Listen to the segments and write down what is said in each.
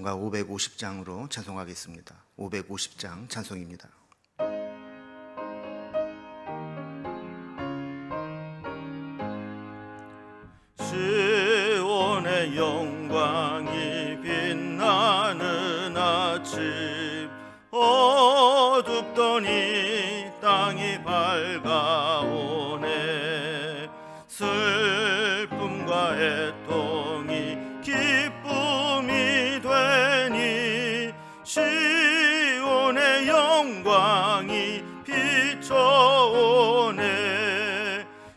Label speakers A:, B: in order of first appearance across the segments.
A: 찬송가 550장으로 찬송하겠습니다. 550장 찬송입니다.
B: 시온의 영광이 빛나는 아침, 어둡던 이 땅이 밝아오네. 슬픔과 애통이 기쁨이 되니 시온의 영광이 비춰오네.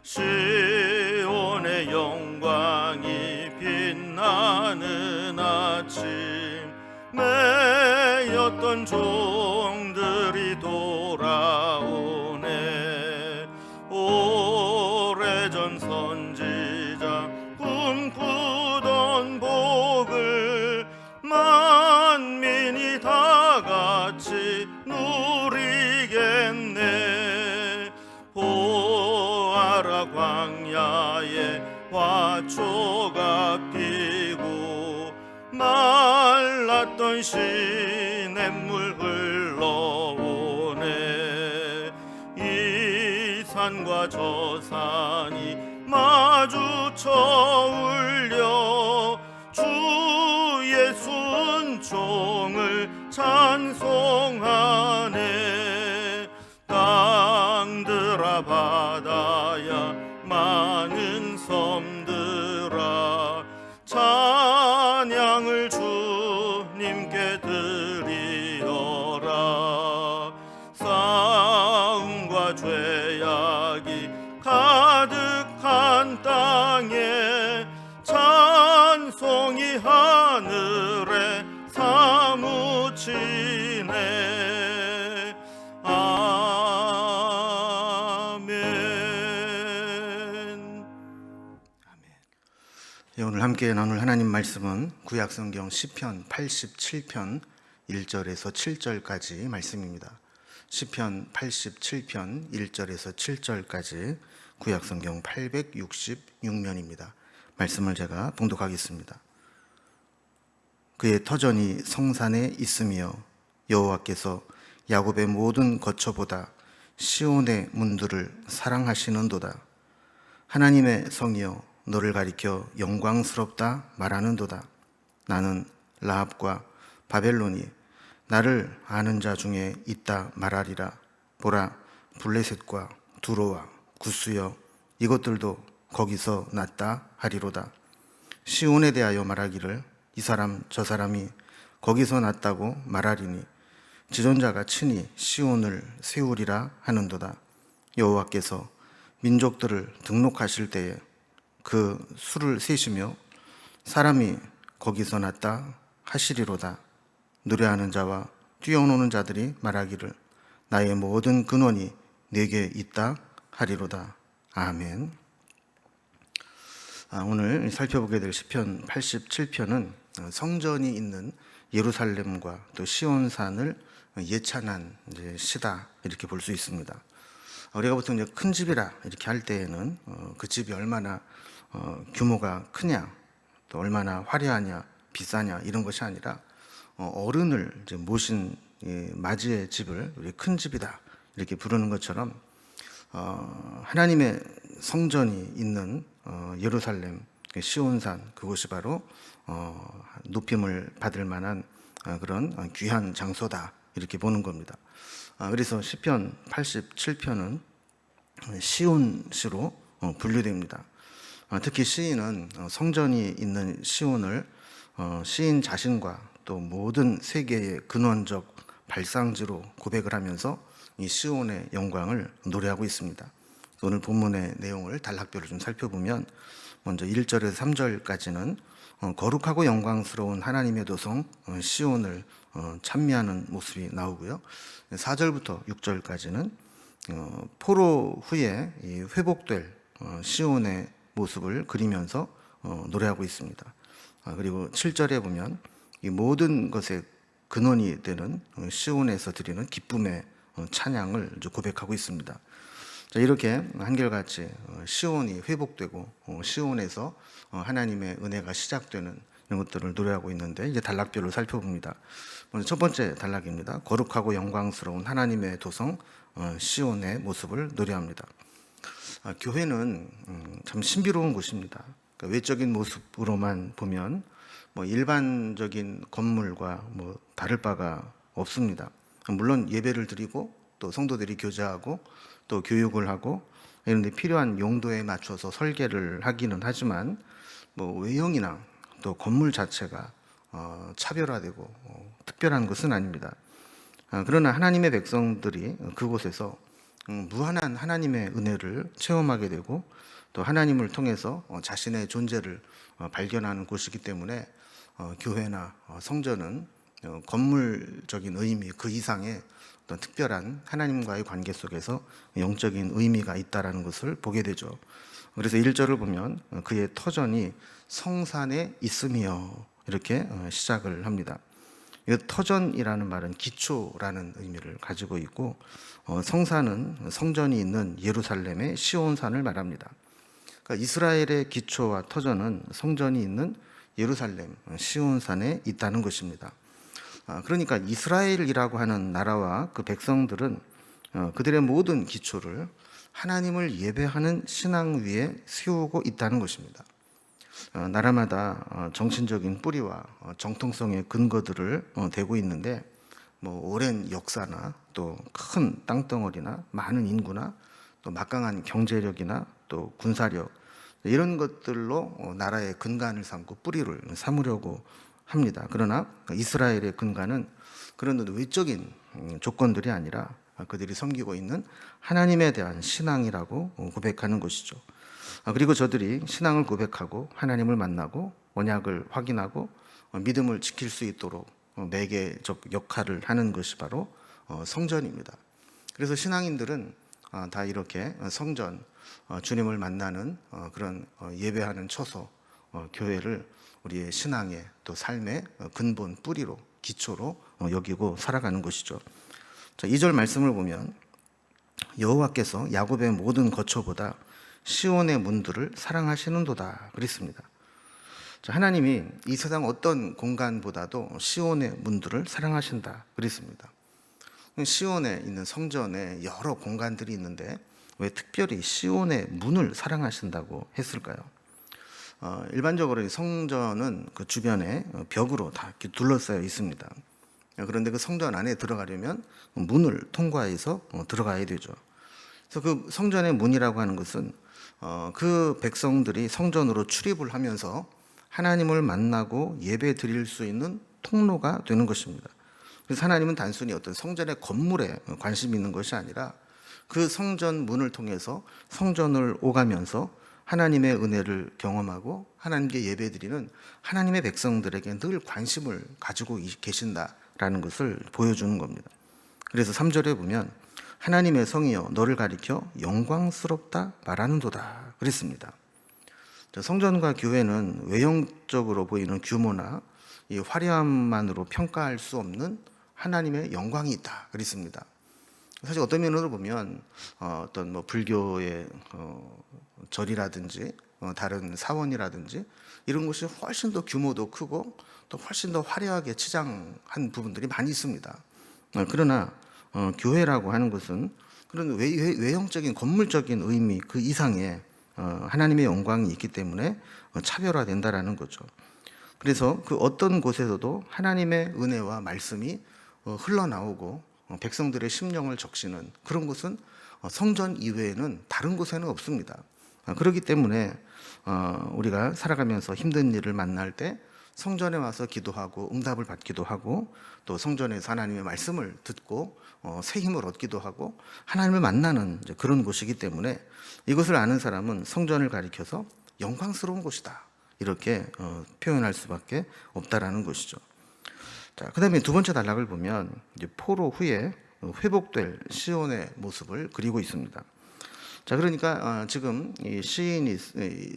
B: 시온의 영광이 빛나는 아침, 매였던 종들이 돌아오네. 오래전 선지자 꿈꾸던 복을 만민이 다 같이 누리겠네. 보아라, 광야에 화초가 피고 말랐던 시냇물 흘러오네. 이 산과 저 산이 마주쳐 울려 주의 순종을 찬송하네. 땅들아 바다야 많은 섬들아 찬양을 주님께 드리어라. 싸움과 죄악이 가득한 땅에 찬송이 하늘에 사무치네. 아멘.
A: 오늘 함께 나눌 하나님 말씀은 구약성경 시편 87편 1절에서 7절까지 말씀입니다. 시편 87편 1절에서 7절까지 구약성경 866면입니다. 말씀을 제가 봉독하겠습니다. 그의 터전이 성산에 있으며 여호와께서 야곱의 모든 거처보다 시온의 문들을 사랑하시는도다. 하나님의 성이여, 너를 가리켜 영광스럽다 말하는도다. 나는 라합과 바벨론이 나를 아는 자 중에 있다 말하리라. 보라, 블레셋과 두로와 구스여, 이것들도 거기서 났다 하리로다. 시온에 대하여 말하기를 이 사람 저 사람이 거기서 났다고 말하리니 지존자가 친히 시온을 세우리라 하는도다. 여호와께서 민족들을 등록하실 때에 그 수를 세시며 사람이 거기서 났다 하시리로다. 노래하는 자와 뛰어노는 자들이 말하기를 나의 모든 근원이 내게 있다 하리로다. 아멘. 오늘 살펴보게 될 시편 87편은 성전이 있는 예루살렘과 또 시온산을 예찬한 시다, 이렇게 볼 수 있습니다. 우리가 보통 이제 큰 집이라 이렇게 할 때에는 그 집이 얼마나 규모가 크냐, 또 얼마나 화려하냐, 비싸냐 이런 것이 아니라 어른을 이제 모신 맞이의 집을 우리 큰 집이다 이렇게 부르는 것처럼 하나님의 성전이 있는 예루살렘 시온산, 그곳이 바로 높임을 받을 만한 그런 귀한 장소다 이렇게 보는 겁니다. 그래서 시편 87편은 시온시로 분류됩니다. 특히 시인은 성전이 있는 시온을 시인 자신과 또 모든 세계의 근원적 발상지로 고백을 하면서 이 시온의 영광을 노래하고 있습니다. 오늘 본문의 내용을 단락별로 좀 살펴보면 먼저 1절에서 3절까지는 거룩하고 영광스러운 하나님의 도성 시온을 찬미하는 모습이 나오고요. 4절부터 6절까지는 포로 후에 회복될 시온의 모습을 그리면서 노래하고 있습니다. 그리고 7절에 보면 이 모든 것의 근원이 되는 시온에서 드리는 기쁨의 찬양을 고백하고 있습니다. 자, 이렇게 한결같이 시온이 회복되고 시온에서 하나님의 은혜가 시작되는 이런 것들을 노래하고 있는데 이제 단락별로 살펴봅니다. 먼저 첫 번째 단락입니다. 거룩하고 영광스러운 하나님의 도성 시온의 모습을 노래합니다. 교회는 참 신비로운 곳입니다. 그러니까 외적인 모습으로만 보면 뭐 일반적인 건물과 뭐 다를 바가 없습니다. 물론 예배를 드리고 또 성도들이 교제하고 또 교육을 하고 이런 데 필요한 용도에 맞춰서 설계를 하기는 하지만 뭐 외형이나 또 건물 자체가 차별화되고 특별한 것은 아닙니다. 그러나 하나님의 백성들이 그곳에서 무한한 하나님의 은혜를 체험하게 되고 또 하나님을 통해서 자신의 존재를 발견하는 곳이기 때문에 교회나 성전은 건물적인 의미 그 이상의 어떤 특별한 하나님과의 관계 속에서 영적인 의미가 있다라는 것을 보게 되죠. 그래서 1절을 보면 그의 터전이 성산에 있으며 이렇게 시작을 합니다. 이 터전이라는 말은 기초라는 의미를 가지고 있고 성산은 성전이 있는 예루살렘의 시온산을 말합니다. 그러니까 이스라엘의 기초와 터전은 성전이 있는 예루살렘 시온산에 있다는 것입니다. 그러니까 이스라엘이라고 하는 나라와 그 백성들은 그들의 모든 기초를 하나님을 예배하는 신앙 위에 세우고 있다는 것입니다. 나라마다 정신적인 뿌리와 정통성의 근거들을 대고 있는데 뭐 오랜 역사나 또 큰 땅덩어리나 많은 인구나 또 막강한 경제력이나 또 군사력 이런 것들로 나라의 근간을 삼고 뿌리를 삼으려고 합니다. 그러나 이스라엘의 근간은 그런 외적인 조건들이 아니라 그들이 섬기고 있는 하나님에 대한 신앙이라고 고백하는 것이죠. 그리고 저들이 신앙을 고백하고 하나님을 만나고 언약을 확인하고 믿음을 지킬 수 있도록 매개적 역할을 하는 것이 바로 성전입니다. 그래서 신앙인들은 다 이렇게 성전, 주님을 만나는 그런 예배하는 처소, 교회를 우리의 신앙의 또 삶의 근본 뿌리로 기초로 여기고 살아가는 것이죠. 자, 2절 말씀을 보면 여호와께서 야곱의 모든 거처보다 시온의 문들을 사랑하시는도다 그랬습니다. 자, 하나님이 이 세상 어떤 공간보다도 시온의 문들을 사랑하신다 그랬습니다. 시온에 있는 성전에 여러 공간들이 있는데 왜 특별히 시온의 문을 사랑하신다고 했을까요? 일반적으로 성전은 그 주변에 벽으로 다 이렇게 둘러싸여 있습니다. 그런데 그 성전 안에 들어가려면 문을 통과해서 들어가야 되죠. 그래서 그 성전의 문이라고 하는 것은 그 백성들이 성전으로 출입을 하면서 하나님을 만나고 예배 드릴 수 있는 통로가 되는 것입니다. 그래서 하나님은 단순히 어떤 성전의 건물에 관심이 있는 것이 아니라 그 성전 문을 통해서 성전을 오가면서 하나님의 은혜를 경험하고 하나님께 예배드리는 하나님의 백성들에게 늘 관심을 가지고 계신다라는 것을 보여주는 겁니다. 그래서 3절에 보면 하나님의 성이여 너를 가리켜 영광스럽다 말하는도다 그랬습니다. 성전과 교회는 외형적으로 보이는 규모나 이 화려함만으로 평가할 수 없는 하나님의 영광이 있다 그랬습니다. 사실 어떤 면으로 보면 어떤 뭐 불교의 절이라든지 다른 사원이라든지 이런 것이 훨씬 더 규모도 크고 또 훨씬 더 화려하게 치장한 부분들이 많이 있습니다. 그러나 교회라고 하는 것은 그런 외형적인 건물적인 의미 그 이상의 하나님의 영광이 있기 때문에 차별화된다라는 거죠. 그래서 그 어떤 곳에서도 하나님의 은혜와 말씀이 흘러나오고 백성들의 심령을 적시는 그런 곳은 성전 이외에는 다른 곳에는 없습니다. 그렇기 때문에 우리가 살아가면서 힘든 일을 만날 때 성전에 와서 기도하고 응답을 받기도 하고 또 성전에서 하나님의 말씀을 듣고 새 힘을 얻기도 하고 하나님을 만나는 그런 곳이기 때문에 이것을 아는 사람은 성전을 가리켜서 영광스러운 곳이다 이렇게 표현할 수밖에 없다라는 것이죠. 자, 그다음에 두 번째 단락을 보면 이제 포로 후에 회복될 시온의 모습을 그리고 있습니다. 자, 그러니까 지금 이 시인이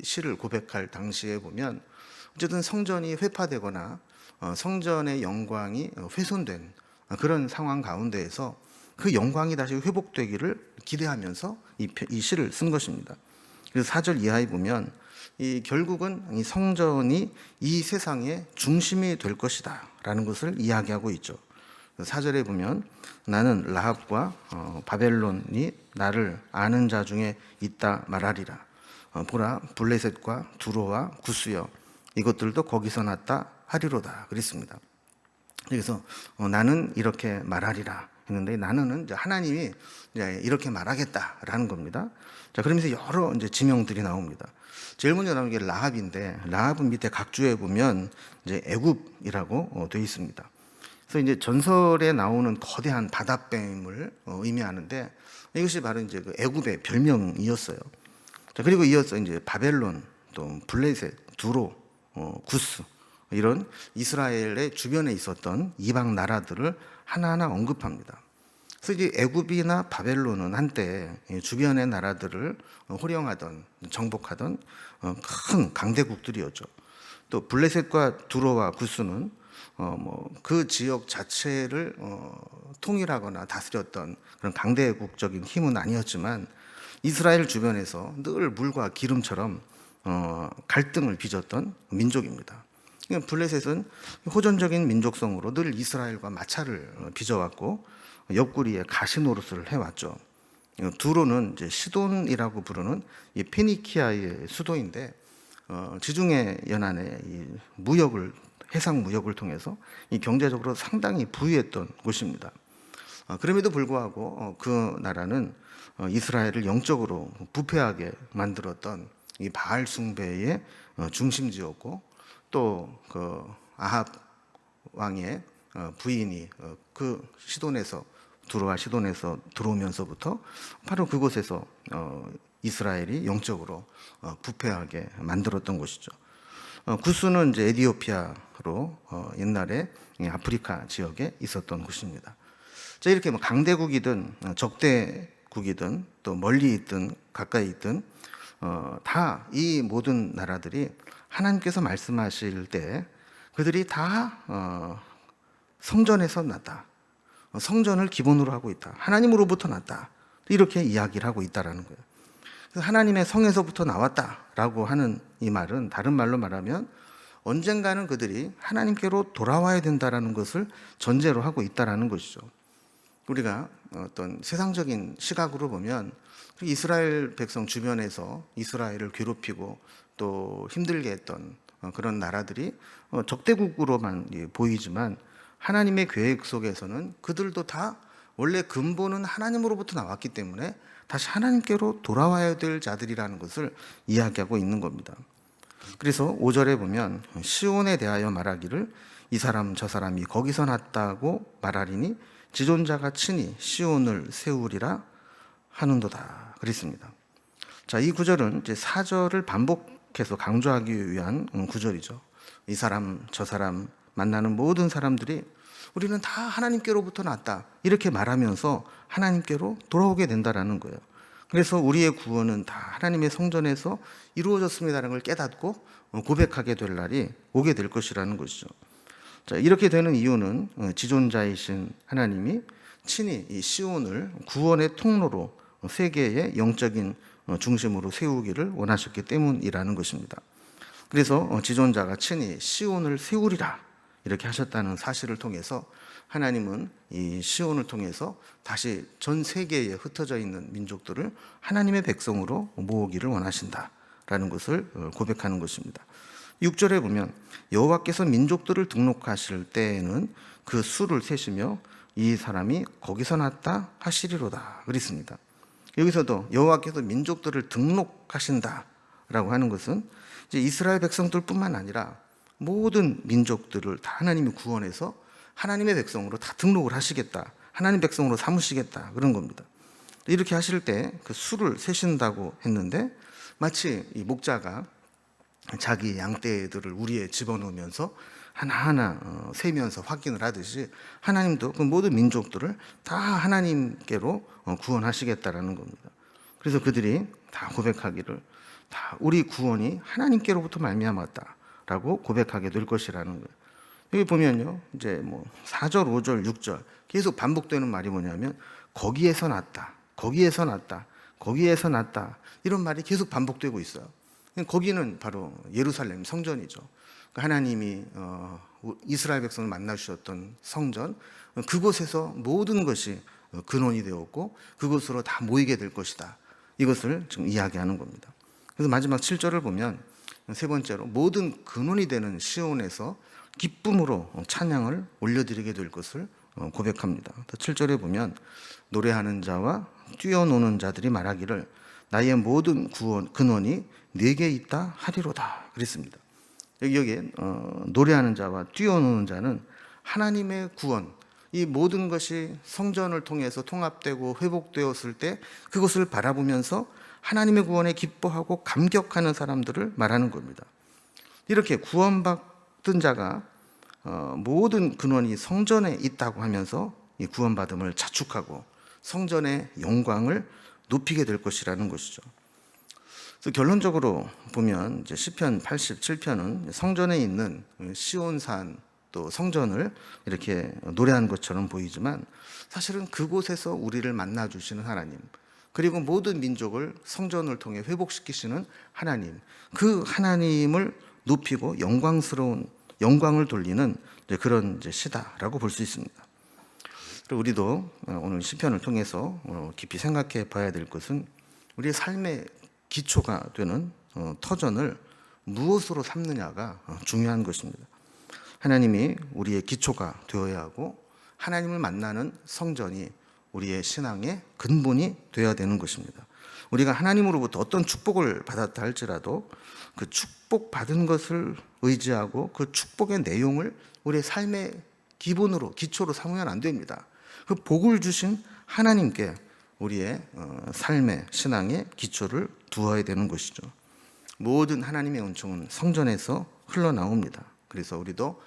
A: 시를 고백할 당시에 보면 어쨌든 성전이 회파되거나 성전의 영광이 훼손된 그런 상황 가운데에서 그 영광이 다시 회복되기를 기대하면서 이 시를 쓴 것입니다. 그래서 4절 이하에 보면 이 결국은 이 성전이 이 세상의 중심이 될 것이다라는 것을 이야기하고 있죠. 4절에 보면 나는 라합과 바벨론이 나를 아는 자 중에 있다 말하리라. 보라 블레셋과 두로와 구스여 이것들도 거기서 났다 하리로다 그랬습니다. 그래서 나는 이렇게 말하리라 했는데 나는은 이제 하나님이 이제 이렇게 말하겠다라는 겁니다. 자, 그러면서 여러 이제 지명들이 나옵니다. 제일 먼저 나오는 게 라합인데 라합은 밑에 각주에 보면 이제 애굽이라고 되어 있습니다. 그래서 이제 전설에 나오는 거대한 바다뱀을 의미하는데 이것이 바로 이제 그 애굽의 별명이었어요. 자, 그리고 이어서 이제 바벨론, 또 블레셋, 두로, 구스 이런 이스라엘의 주변에 있었던 이방 나라들을 하나하나 언급합니다. 그래서 이제 애굽이나 바벨론은 한때 주변의 나라들을 호령하던 정복하던 큰 강대국들이었죠. 또 블레셋과 두로와 구스는 그 지역 자체를 통일하거나 다스렸던 그런 강대국적인 힘은 아니었지만 이스라엘 주변에서 늘 물과 기름처럼 갈등을 빚었던 민족입니다. 블레셋은 호전적인 민족성으로 늘 이스라엘과 마찰을 빚어왔고 옆구리에 가시 노릇을 해왔죠. 두로는 이제 시돈이라고 부르는 이 페니키아의 수도인데 지중해 연안의 이 무역을 해상 무역을 통해서 이 경제적으로 상당히 부유했던 곳입니다. 그럼에도 불구하고 그 나라는 이스라엘을 영적으로 부패하게 만들었던 이 바알 숭배의 중심지였고 또 그 아합 왕의 부인이 그 시돈에서 두로와 시돈에서 들어오면서부터 바로 그곳에서 이스라엘이 영적으로 부패하게 만들었던 곳이죠. 구스는 이제 에티오피아로 옛날에 아프리카 지역에 있었던 곳입니다. 자, 이렇게 뭐 강대국이든 적대국이든 또 멀리 있든 가까이 있든 다 이 모든 나라들이 하나님께서 말씀하실 때 그들이 다 성전에서 났다. 성전을 기본으로 하고 있다. 하나님으로부터 났다. 이렇게 이야기를 하고 있다라는 거예요. 그래서 하나님의 성에서부터 나왔다라고 하는 이 말은 다른 말로 말하면 언젠가는 그들이 하나님께로 돌아와야 된다라는 것을 전제로 하고 있다라는 것이죠. 우리가 어떤 세상적인 시각으로 보면 이스라엘 백성 주변에서 이스라엘을 괴롭히고 또 힘들게 했던 그런 나라들이 적대국으로만 보이지만 하나님의 계획 속에서는 그들도 다 원래 근본은 하나님으로부터 나왔기 때문에 다시 하나님께로 돌아와야 될 자들이라는 것을 이야기하고 있는 겁니다. 그래서 5절에 보면 시온에 대하여 말하기를 이 사람 저 사람이 거기서 났다고 말하리니 지존자가 친히 시온을 세우리라 하는도다 그랬습니다. 자, 이 구절은 이제 4절을 반복해서 강조하기 위한 구절이죠. 이 사람 저 사람 만나는 모든 사람들이 우리는 다 하나님께로부터 났다 이렇게 말하면서 하나님께로 돌아오게 된다라는 거예요. 그래서 우리의 구원은 다 하나님의 성전에서 이루어졌습니다라는 걸 깨닫고 고백하게 될 날이 오게 될 것이라는 것이죠. 자, 이렇게 되는 이유는 지존자이신 하나님이 친히 이 시온을 구원의 통로로 세계의 영적인 중심으로 세우기를 원하셨기 때문이라는 것입니다. 그래서 지존자가 친히 시온을 세우리라 이렇게 하셨다는 사실을 통해서 하나님은 이 시온을 통해서 다시 전 세계에 흩어져 있는 민족들을 하나님의 백성으로 모으기를 원하신다라는 것을 고백하는 것입니다. 6절에 보면 여호와께서 민족들을 등록하실 때에는 그 수를 세시며 이 사람이 거기서 났다 하시리로다 그랬습니다. 여기서도 여호와께서 민족들을 등록하신다라고 하는 것은 이제 이스라엘 백성들뿐만 아니라 모든 민족들을 다 하나님이 구원해서 하나님의 백성으로 다 등록을 하시겠다. 하나님 백성으로 삼으시겠다. 그런 겁니다. 이렇게 하실 때 그 수를 세신다고 했는데 마치 이 목자가 자기 양떼들을 우리에 집어넣으면서 하나하나 세면서 확인을 하듯이 하나님도 그 모든 민족들을 다 하나님께로 구원하시겠다라는 겁니다. 그래서 그들이 다 고백하기를 다 우리 구원이 하나님께로부터 말미암았다라고 고백하게 될 것이라는 거예요. 여기 보면요, 이제 뭐 4절, 5절, 6절 계속 반복되는 말이 뭐냐면 거기에서 났다, 거기에서 났다, 거기에서 났다. 이런 말이 계속 반복되고 있어요. 거기는 바로 예루살렘 성전이죠. 하나님이 이스라엘 백성을 만나 주셨던 성전, 그곳에서 모든 것이 근원이 되었고 그곳으로 다 모이게 될 것이다. 이것을 지금 이야기하는 겁니다. 그래서 마지막 7절을 보면 세 번째로 모든 근원이 되는 시온에서 기쁨으로 찬양을 올려드리게 될 것을 고백합니다. 7절에 보면 노래하는 자와 뛰어노는 자들이 말하기를 나의 모든 근원이 네게 있다 하리로다 그랬습니다. 여기에 노래하는 자와 뛰어노는 자는 하나님의 구원, 이 모든 것이 성전을 통해서 통합되고 회복되었을 때 그것을 바라보면서 하나님의 구원에 기뻐하고 감격하는 사람들을 말하는 겁니다. 이렇게 구원받은 자가 모든 근원이 성전에 있다고 하면서 이 구원받음을 자축하고 성전의 영광을 높이게 될 것이라는 것이죠. 그래서 결론적으로 보면 이제 시편 87편은 성전에 있는 시온산 또 성전을 이렇게 노래하는 것처럼 보이지만 사실은 그곳에서 우리를 만나 주시는 하나님, 그리고 모든 민족을 성전을 통해 회복시키시는 하나님, 그 하나님을 높이고 영광스러운 영광을 돌리는 그런 시다라고 볼 수 있습니다. 그리고 우리도 오늘 시편을 통해서 깊이 생각해 봐야 될 것은 우리의 삶의 기초가 되는 터전을 무엇으로 삼느냐가 중요한 것입니다. 하나님이 우리의 기초가 되어야 하고 하나님을 만나는 성전이 우리의 신앙의 근본이 되어야 되는 것입니다. 우리가 하나님으로부터 어떤 축복을 받았다 할지라도 그 축복받은 것을 의지하고 그 축복의 내용을 우리의 삶의 기본으로 기초로 삼으면 안 됩니다. 그 복을 주신 하나님께 우리의 삶의 신앙의 기초를 두어야 되는 것이죠. 모든 하나님의 은총은 성전에서 흘러나옵니다. 그래서 우리도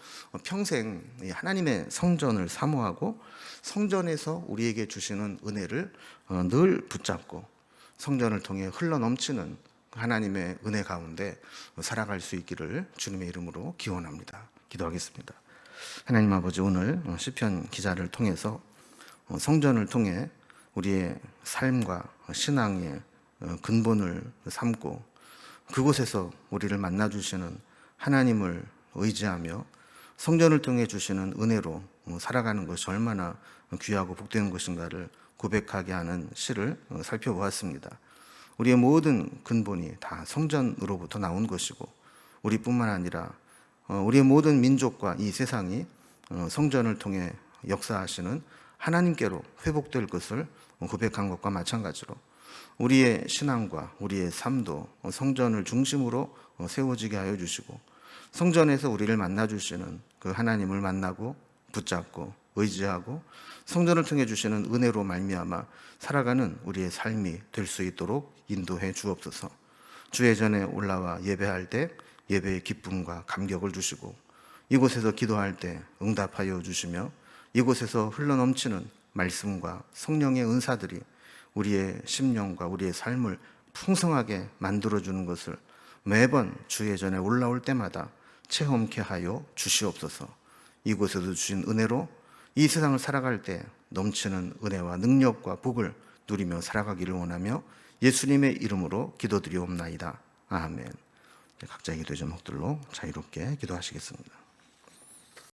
A: 평생 하나님의 성전을 사모하고 성전에서 우리에게 주시는 은혜를 늘 붙잡고 성전을 통해 흘러넘치는 하나님의 은혜 가운데 살아갈 수 있기를 주님의 이름으로 기원합니다. 기도하겠습니다. 하나님 아버지, 오늘 시편 기자를 통해서 성전을 통해 우리의 삶과 신앙의 근본을 삼고 그곳에서 우리를 만나 주시는 하나님을 의지하며 성전을 통해 주시는 은혜로 살아가는 것이 얼마나 귀하고 복된 것인가를 고백하게 하는 시를 살펴보았습니다. 우리의 모든 근본이 다 성전으로부터 나온 것이고 우리뿐만 아니라 우리의 모든 민족과 이 세상이 성전을 통해 역사하시는 하나님께로 회복될 것을 고백한 것과 마찬가지로 우리의 신앙과 우리의 삶도 성전을 중심으로 세워지게 하여 주시고 성전에서 우리를 만나 주시는 그 하나님을 만나고 붙잡고 의지하고 성전을 통해 주시는 은혜로 말미암아 살아가는 우리의 삶이 될 수 있도록 인도해 주옵소서. 주의 전에 올라와 예배할 때 예배의 기쁨과 감격을 주시고 이곳에서 기도할 때 응답하여 주시며 이곳에서 흘러넘치는 말씀과 성령의 은사들이 우리의 심령과 우리의 삶을 풍성하게 만들어주는 것을 매번 주의 전에 올라올 때마다 체험케 하여 주시옵소서. 이곳에서 주신 은혜로 이 세상을 살아갈 때 넘치는 은혜와 능력과 복을 누리며 살아가기를 원하며 예수님의 이름으로 기도드리옵나이다. 아멘. 각자의 기도의 제목들로 자유롭게 기도하시겠습니다.